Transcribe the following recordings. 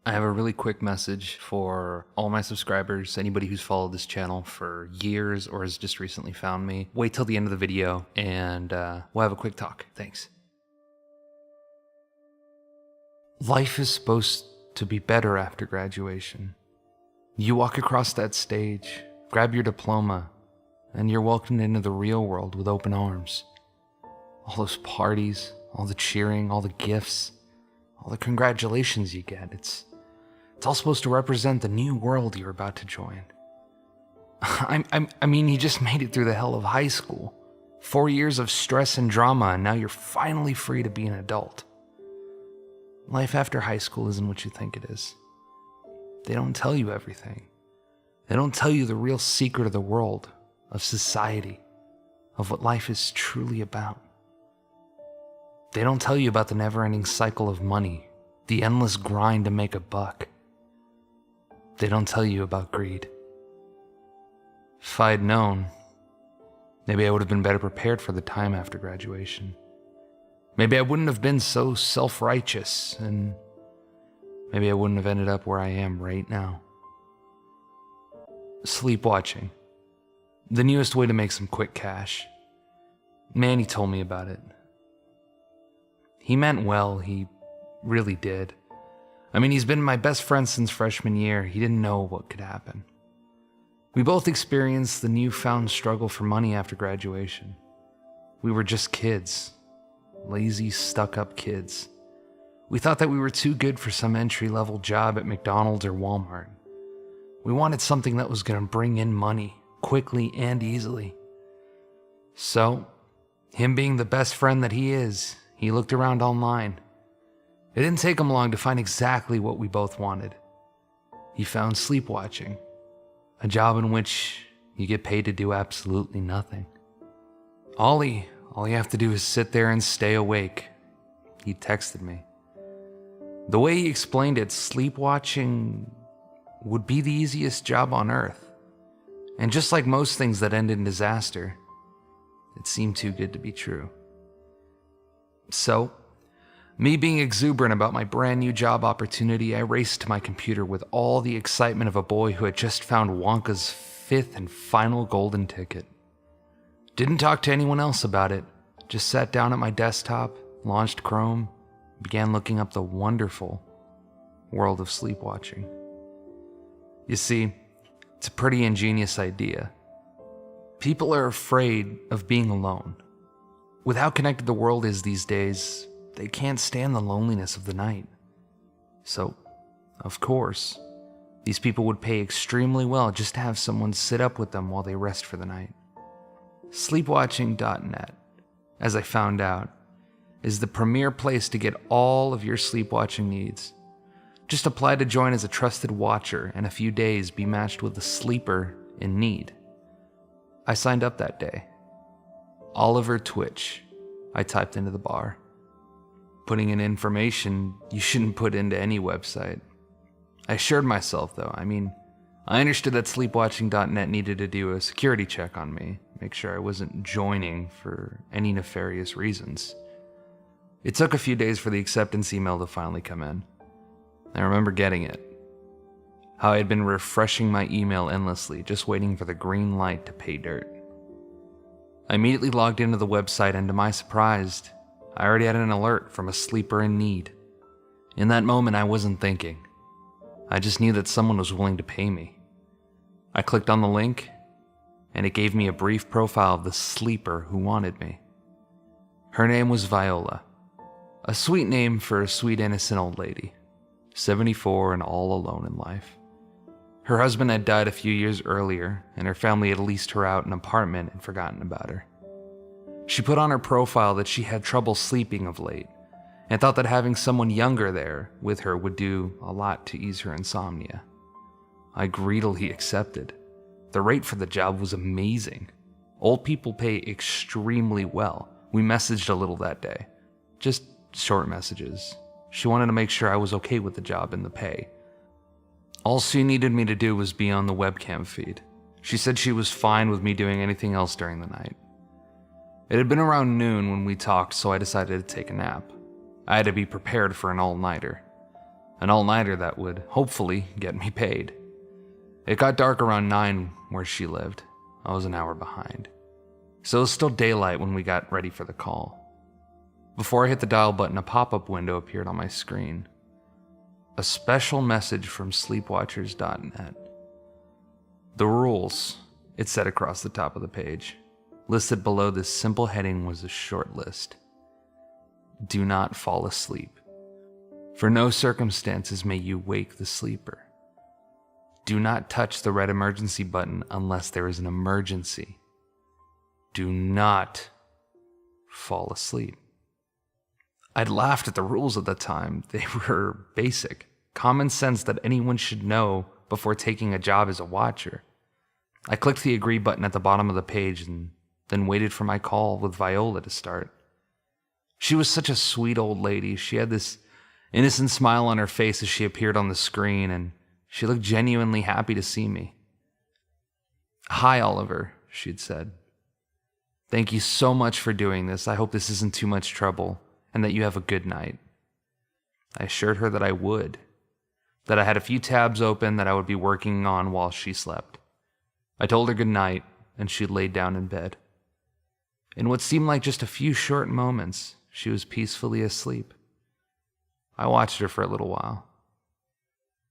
I have a really quick message for all my subscribers, anybody who's followed this channel for years or has just recently found me. Wait till the end of the video and we'll have a quick talk. Thanks. Life is supposed to be better after graduation. You walk across that stage, grab your diploma, and you're welcomed into the real world with open arms. All those parties, all the cheering, all the gifts, all the congratulations you get. It's all supposed to represent the new world you're about to join. I mean, you just made it through the hell of high school. 4 years of stress and drama, and now you're finally free to be an adult. Life after high school isn't what you think it is. They don't tell you everything. They don't tell you the real secret of the world, of society, of what life is truly about. They don't tell you about the never-ending cycle of money, the endless grind to make a buck. They don't tell you about greed. If I'd known, maybe I would have been better prepared for the time after graduation. Maybe I wouldn't have been so self-righteous, and maybe I wouldn't have ended up where I am right now. Sleepwatching. The newest way to make some quick cash. Manny told me about it. He meant well, he really did. I mean, he's been my best friend since freshman year. He didn't know what could happen. We both experienced the newfound struggle for money after graduation. We were just kids. Lazy, stuck-up kids. We thought that we were too good for some entry-level job at McDonald's or Walmart. We wanted something that was going to bring in money, quickly and easily. So, him being the best friend that he is, he looked around online. It didn't take him long to find exactly what we both wanted. He found sleepwatching, a job in which you get paid to do absolutely nothing. All you have to do is sit there and stay awake. He texted me. The way he explained it, sleepwatching would be the easiest job on earth. And just like most things that end in disaster, it seemed too good to be true. So, me being exuberant about my brand new job opportunity, I raced to my computer with all the excitement of a boy who had just found Wonka's 5th and final golden ticket. Didn't talk to anyone else about it, just sat down at my desktop, launched Chrome, began looking up the wonderful world of sleepwatching. You see, it's a pretty ingenious idea. People are afraid of being alone. With how connected the world is these days, they can't stand the loneliness of the night. So, of course, these people would pay extremely well just to have someone sit up with them while they rest for the night. Sleepwatching.net, as I found out, is the premier place to get all of your sleepwatching needs. Just apply to join as a trusted watcher and in a few days be matched with a sleeper in need. I signed up that day. Oliver Twitch, I typed into the bar. Putting in information you shouldn't put into any website. I assured myself though, I understood that sleepwatching.net needed to do a security check on me, make sure I wasn't joining for any nefarious reasons. It took a few days for the acceptance email to finally come in. I remember getting it. How I had been refreshing my email endlessly, just waiting for the green light to pay dirt. I immediately logged into the website and to my surprise, I already had an alert from a sleeper in need. In that moment, I wasn't thinking. I just knew that someone was willing to pay me. I clicked on the link, and it gave me a brief profile of the sleeper who wanted me. Her name was Viola, a sweet name for a sweet innocent old lady, 74 and all alone in life. Her husband had died a few years earlier, and her family had leased her out an apartment and forgotten about her. She put on her profile that she had trouble sleeping of late, and thought that having someone younger there with her would do a lot to ease her insomnia. I greedily accepted. The rate for the job was amazing. Old people pay extremely well. We messaged a little that day. Just short messages. She wanted to make sure I was okay with the job and the pay. All she needed me to do was be on the webcam feed. She said she was fine with me doing anything else during the night. It had been around noon when we talked, so I decided to take a nap. I had to be prepared for an all-nighter. An all-nighter that would hopefully get me paid. It got dark around 9 where she lived. I was an hour behind. So it was still daylight when we got ready for the call. Before I hit the dial button, a pop-up window appeared on my screen. A special message from sleepwatchers.net. The rules, it said across the top of the page. Listed below this simple heading was a short list. Do not fall asleep. For no circumstances may you wake the sleeper. Do not touch the red emergency button unless there is an emergency. Do not fall asleep. I'd laughed at the rules at the time. They were basic, common sense that anyone should know before taking a job as a watcher. I clicked the agree button at the bottom of the page and then waited for my call with Viola to start. She was such a sweet old lady. She had this innocent smile on her face as she appeared on the screen, and she looked genuinely happy to see me. "Hi, Oliver," she'd said. "Thank you so much for doing this. I hope this isn't too much trouble and that you have a good night." I assured her that I would, that I had a few tabs open that I would be working on while she slept. I told her good night, and she laid down in bed. In what seemed like just a few short moments, she was peacefully asleep. I watched her for a little while.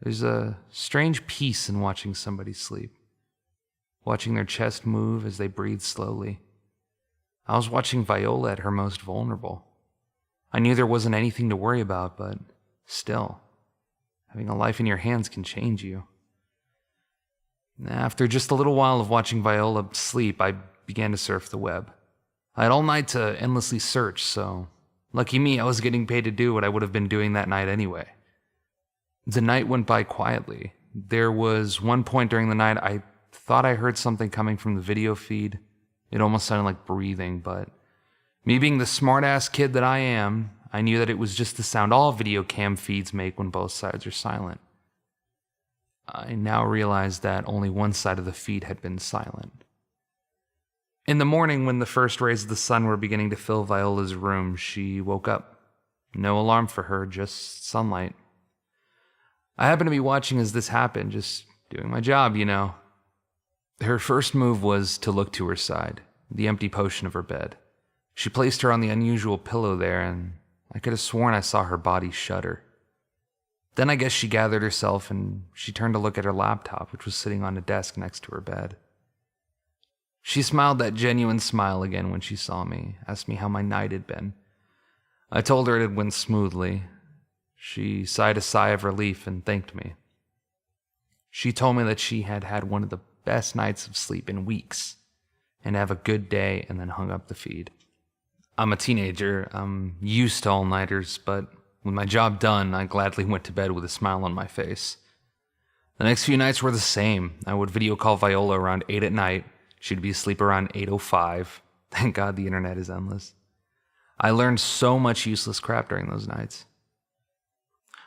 There's a strange peace in watching somebody sleep, watching their chest move as they breathe slowly. I was watching Viola at her most vulnerable. I knew there wasn't anything to worry about, but still, having a life in your hands can change you. After just a little while of watching Viola sleep, I began to surf the web. I had all night to endlessly search, so lucky me, I was getting paid to do what I would have been doing that night anyway. The night went by quietly. There was one point during the night I thought I heard something coming from the video feed. It almost sounded like breathing, but me being the smart-ass kid that I am, I knew that it was just the sound all video cam feeds make when both sides are silent. I now realized that only one side of the feed had been silent. In the morning, when the first rays of the sun were beginning to fill Viola's room, she woke up. No alarm for her, just sunlight. I happened to be watching as this happened, just doing my job, you know. Her first move was to look to her side, the empty portion of her bed. She placed her on the unusual pillow there, and I could have sworn I saw her body shudder. Then I guess she gathered herself and she turned to look at her laptop, which was sitting on a desk next to her bed. She smiled that genuine smile again when she saw me, asked me how my night had been. I told her it had went smoothly. She sighed a sigh of relief and thanked me. She told me that she had had one of the best nights of sleep in weeks and have a good day, and then hung up the feed. I'm a teenager. I'm used to all-nighters, but with my job done, I gladly went to bed with a smile on my face. The next few nights were the same. I would video call Viola around 8 at night. She'd be asleep around 8:05. Thank God the internet is endless. I learned so much useless crap during those nights.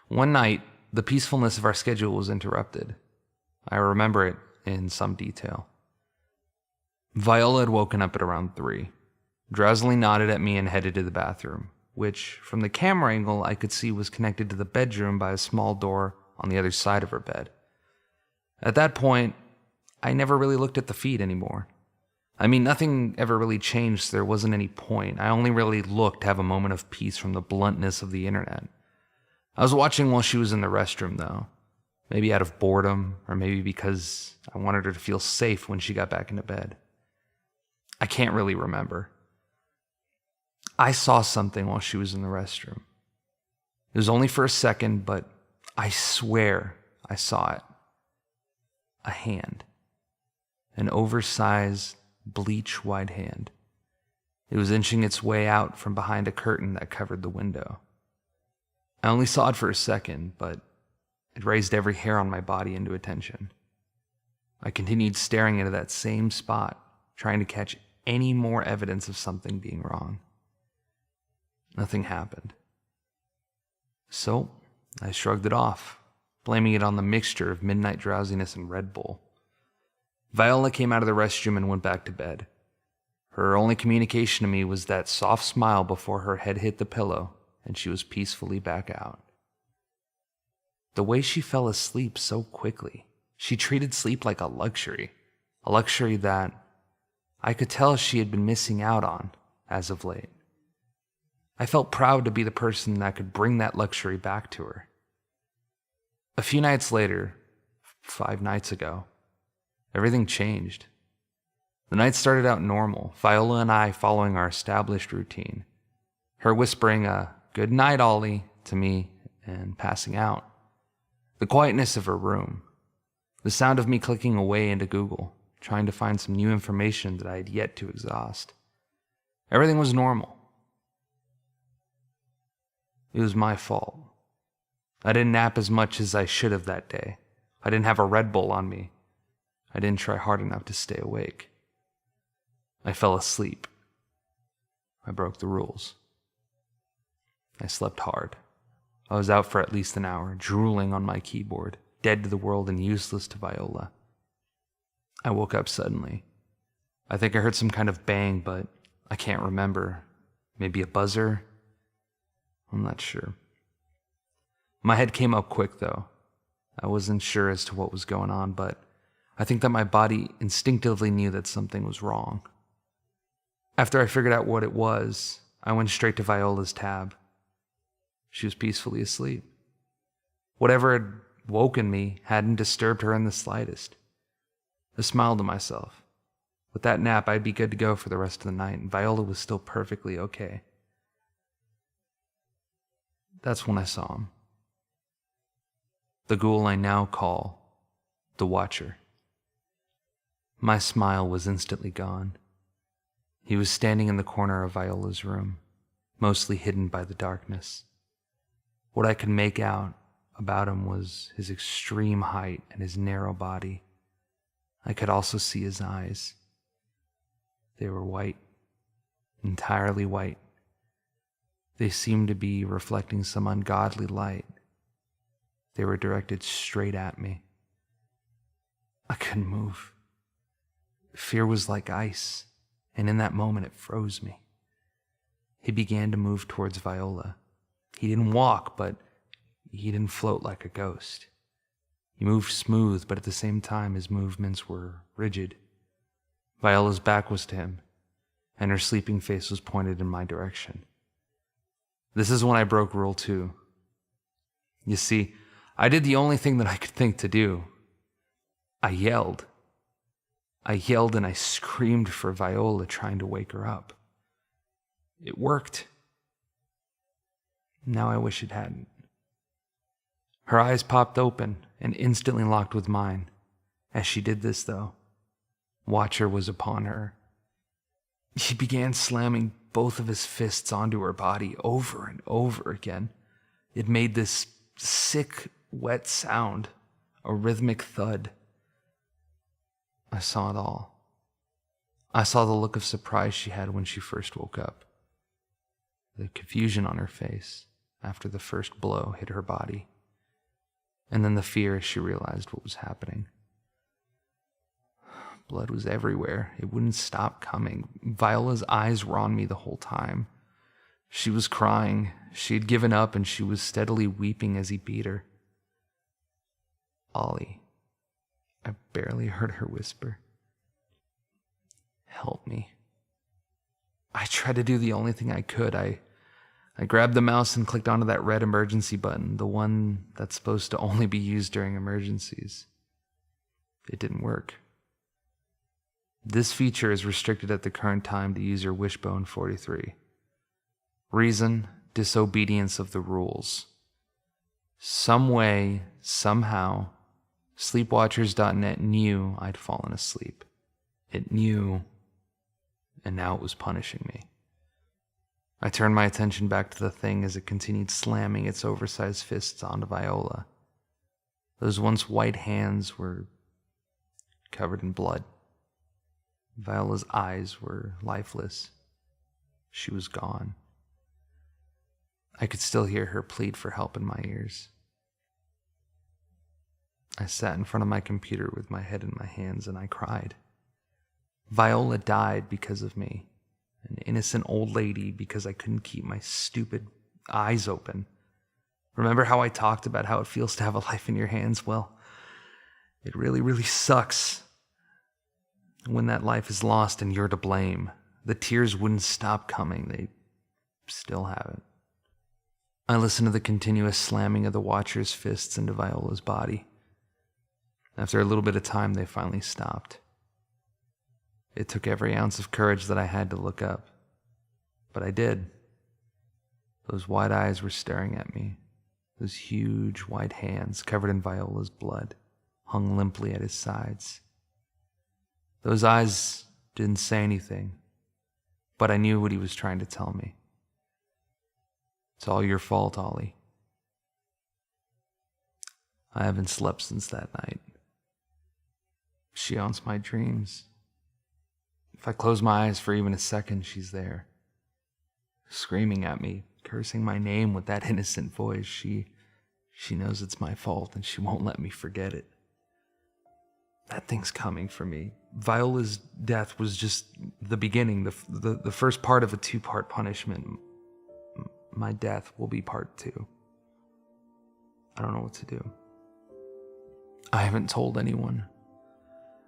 One night, the peacefulness of our schedule was interrupted. I remember it in some detail. Viola had woken up at around 3, drowsily nodded at me and headed to the bathroom, which, from the camera angle, I could see was connected to the bedroom by a small door on the other side of her bed. At that point, I never really looked at the feed anymore. I mean, nothing ever really changed, so there wasn't any point. I only really looked to have a moment of peace from the bluntness of the internet. I was watching while she was in the restroom, though. Maybe out of boredom, or maybe because I wanted her to feel safe when she got back into bed. I can't really remember. I saw something while she was in the restroom. It was only for a second, but I swear I saw it. A hand. An oversized, bleach-white hand. It was inching its way out from behind a curtain that covered the window. I only saw it for a second, but it raised every hair on my body into attention. I continued staring into that same spot, trying to catch any more evidence of something being wrong. Nothing happened. So, I shrugged it off, blaming it on the mixture of midnight drowsiness and Red Bull. Viola came out of the restroom and went back to bed. Her only communication to me was that soft smile before her head hit the pillow, and she was peacefully back out. The way she fell asleep so quickly. She treated sleep like a luxury that I could tell she had been missing out on as of late. I felt proud to be the person that could bring that luxury back to her. A few nights later, 5 nights ago, everything changed. The night started out normal, Viola and I following our established routine. Her whispering a "good night, Ollie" to me and passing out. The quietness of her room. The sound of me clicking away into Google, trying to find some new information that I had yet to exhaust. Everything was normal. It was my fault. I didn't nap as much as I should have that day. I didn't have a Red Bull on me. I didn't try hard enough to stay awake. I fell asleep. I broke the rules. I slept hard. I was out for at least an hour, drooling on my keyboard, dead to the world and useless to Viola. I woke up suddenly. I think I heard some kind of bang, but I can't remember. Maybe a buzzer? I'm not sure. My head came up quick, though. I wasn't sure as to what was going on, but I think that my body instinctively knew that something was wrong. After I figured out what it was, I went straight to Viola's tab. She was peacefully asleep. Whatever had woken me hadn't disturbed her in the slightest. I smiled to myself. With that nap, I'd be good to go for the rest of the night, and Viola was still perfectly okay. That's when I saw him. The ghoul I now call the Watcher. My smile was instantly gone. He was standing in the corner of Viola's room, mostly hidden by the darkness. What I could make out about him was his extreme height and his narrow body. I could also see his eyes. They were white, entirely white. They seemed to be reflecting some ungodly light. They were directed straight at me. I couldn't move. Fear was like ice, and in that moment it froze me. He began to move towards Viola. He didn't walk, but he didn't float like a ghost. He moved smooth, but at the same time his movements were rigid. Viola's back was to him, and her sleeping face was pointed in my direction. This is when I broke Rule 2. You see, I did the only thing that I could think to do. I yelled. I yelled and I screamed for Viola, trying to wake her up. It worked. Now I wish it hadn't. Her eyes popped open and instantly locked with mine. As she did this, though, Watcher was upon her. He began slamming both of his fists onto her body over and over again. It made this sick, wet sound, a rhythmic thud. I saw it all. I saw the look of surprise she had when she first woke up, the confusion on her face after the first blow hit her body, and then the fear as she realized what was happening. Blood was everywhere. It wouldn't stop coming. Viola's eyes were on me the whole time. She was crying. She had given up, and she was steadily weeping as he beat her. Ollie. I barely heard her whisper. Help me. I tried to do the only thing I could. I grabbed the mouse and clicked onto that red emergency button, the one that's supposed to only be used during emergencies. It didn't work. This feature is restricted at the current time to user Wishbone43. Reason: disobedience of the rules. Some way, somehow, Sleepwatchers.net knew I'd fallen asleep. It knew, and now it was punishing me. I turned my attention back to the thing as it continued slamming its oversized fists onto Viola. Those once white hands were covered in blood. Viola's eyes were lifeless. She was gone. I could still hear her plead for help in my ears. I sat in front of my computer with my head in my hands and I cried. Viola died because of me. An innocent old lady because I couldn't keep my stupid eyes open. Remember how I talked about how it feels to have a life in your hands? Well, it really, really sucks when that life is lost and you're to blame. The tears wouldn't stop coming. They still haven't. I listened to the continuous slamming of the Watcher's fists into Viola's body. After a little bit of time, they finally stopped. It took every ounce of courage that I had to look up. But I did. Those wide eyes were staring at me. Those huge white hands covered in Viola's blood hung limply at his sides. Those eyes didn't say anything, but I knew what he was trying to tell me. It's all your fault, Ollie. I haven't slept since that night. She haunts my dreams. If I close my eyes for even a second, she's there, screaming at me, cursing my name with that innocent voice. She knows it's my fault, and she won't let me forget it. That thing's coming for me. Viola's death was just the beginning, the first part of a two-part punishment. My death will be part 2. I don't know what to do. I haven't told anyone.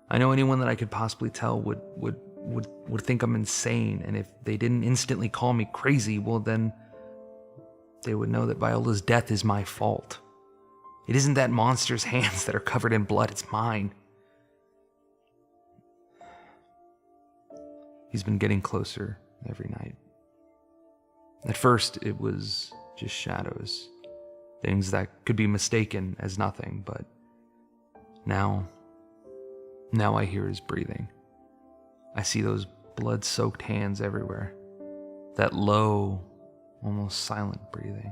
I know anyone that I could possibly tell would think I'm insane, and if they didn't instantly call me crazy, well then they would know that Viola's death is my fault. It isn't that monster's hands that are covered in blood, it's mine. He's been getting closer every night. At first, it was just shadows, things that could be mistaken as nothing, but now I hear his breathing. I see those blood-soaked hands everywhere, that low, almost silent breathing.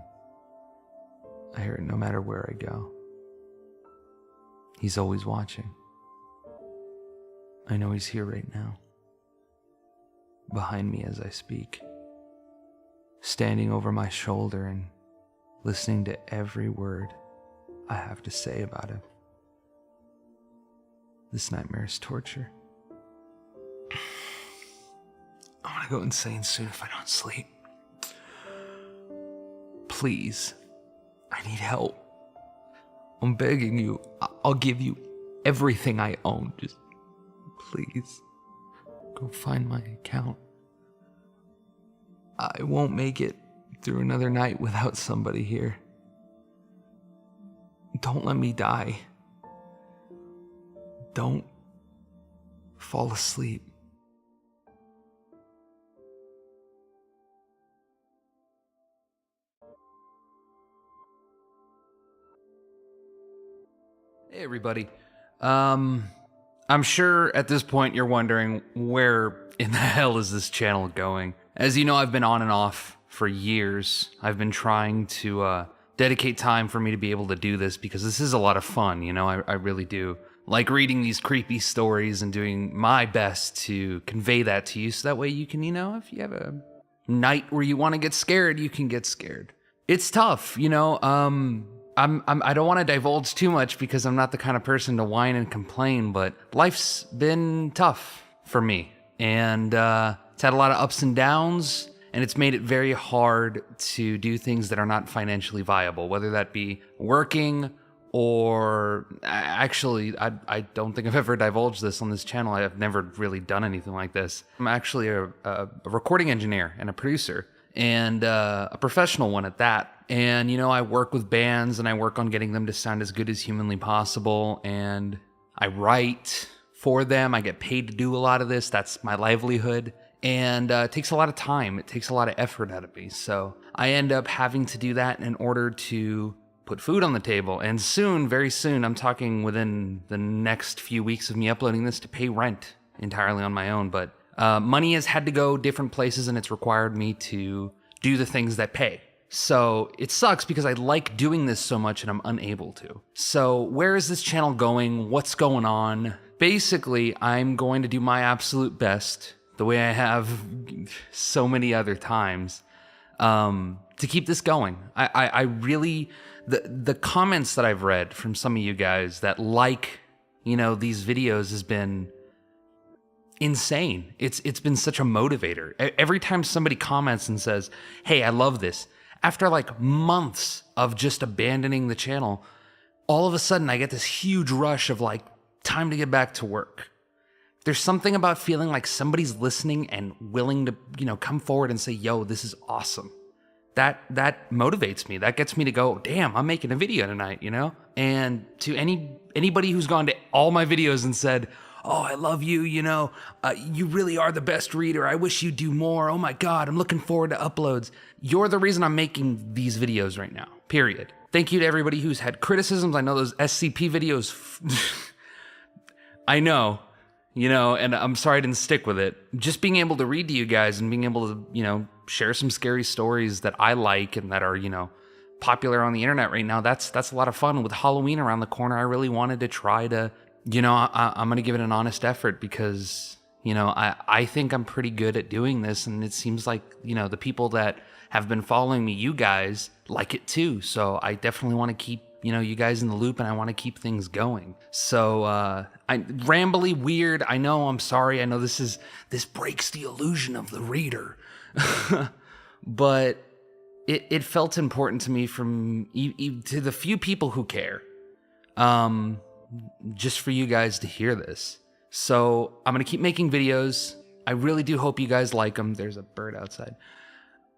I hear it no matter where I go. He's always watching. I know he's here right now, behind me as I speak, standing over my shoulder and listening to every word I have to say about him. This nightmare is torture. I'm gonna go insane soon if I don't sleep. Please, I need help. I'm begging you. I'll give you everything I own. Just please, go find my account. I won't make it through another night without somebody here. Don't let me die. Don't fall asleep. Hey everybody. I'm sure at this point you're wondering, where in the hell is this channel going? As you know, I've been on and off for years. I've been trying to dedicate time for me to be able to do this because this is a lot of fun, you know, I really do. Like reading these creepy stories and doing my best to convey that to you so that way you can, you know, if you have a night where you want to get scared, you can get scared. It's tough, you know, I don't want to divulge too much because I'm not the kind of person to whine and complain, but life's been tough for me. And it's had a lot of ups and downs, and it's made it very hard to do things that are not financially viable, whether that be working or actually, I don't think I've ever divulged this on this channel. I've never really done anything like this. I'm actually a recording engineer and a producer, and a professional one at that. And, you know, I work with bands and I work on getting them to sound as good as humanly possible. And I write for them. I get paid to do a lot of this. That's my livelihood. And it takes a lot of time. It takes a lot of effort out of me. So I end up having to do that in order to put food on the table. And soon, very soon, I'm talking within the next few weeks of me uploading this, to pay rent entirely on my own. But money has had to go different places, and it's required me to do the things that pay. So it sucks because I like doing this so much and I'm unable to. So where is this channel going? What's going on? Basically, I'm going to do my absolute best, the way I have so many other times, to keep this going. I really, the comments that I've read from some of you guys that like, you know, these videos has been insane. It's been such a motivator. Every time somebody comments and says, hey, I love this, After like months of just abandoning the channel, all of a sudden I get this huge rush of like, time to get back to work. There's something about feeling like somebody's listening and willing to, come forward and say, yo, this is awesome. That motivates me. That gets me to go, damn, I'm making a video tonight, And to anybody who's gone to all my videos and said, oh, I love you, you really are the best reader. I wish you'd do more. Oh my God, I'm looking forward to uploads. You're the reason I'm making these videos right now, period. Thank you to everybody who's had criticisms. I know those SCP videos, I know, and I'm sorry I didn't stick with it. Just being able to read to you guys and being able to, share some scary stories that I like and that are, popular on the internet right now, that's a lot of fun. With Halloween around the corner, I really wanted to try to, I'm going to give it an honest effort because, I think I'm pretty good at doing this. And it seems like, the people that have been following me, you guys like it too. So I definitely want to keep, you guys in the loop, and I want to keep things going. So rambly, weird. I know, I'm sorry. I know this breaks the illusion of the reader. But it felt important to me to the few people who care, just for you guys to hear this. So I'm going to keep making videos. I really do hope you guys like them. There's a bird outside.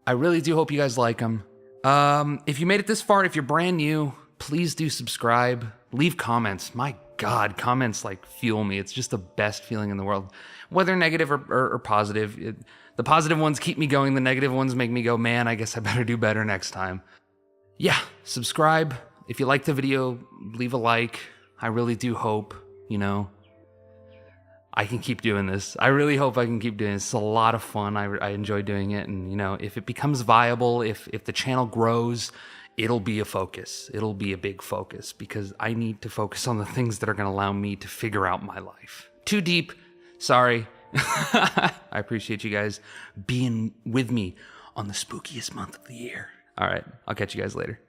I really do hope you guys like them. If you made it this far, if you're brand new, please do subscribe. Leave comments. My God, comments like fuel me. It's just the best feeling in the world, whether negative or positive. The positive ones keep me going. The negative ones make me go, man, I guess I better do better next time. Yeah, subscribe. If you like the video, leave a like. I really do hope, I can keep doing this. I really hope I can keep doing this. It's a lot of fun. I enjoy doing it. And, if it becomes viable, if the channel grows, it'll be a focus. It'll be a big focus because I need to focus on the things that are going to allow me to figure out my life. Too deep. Sorry. I appreciate you guys being with me on the spookiest month of the year. All right. I'll catch you guys later.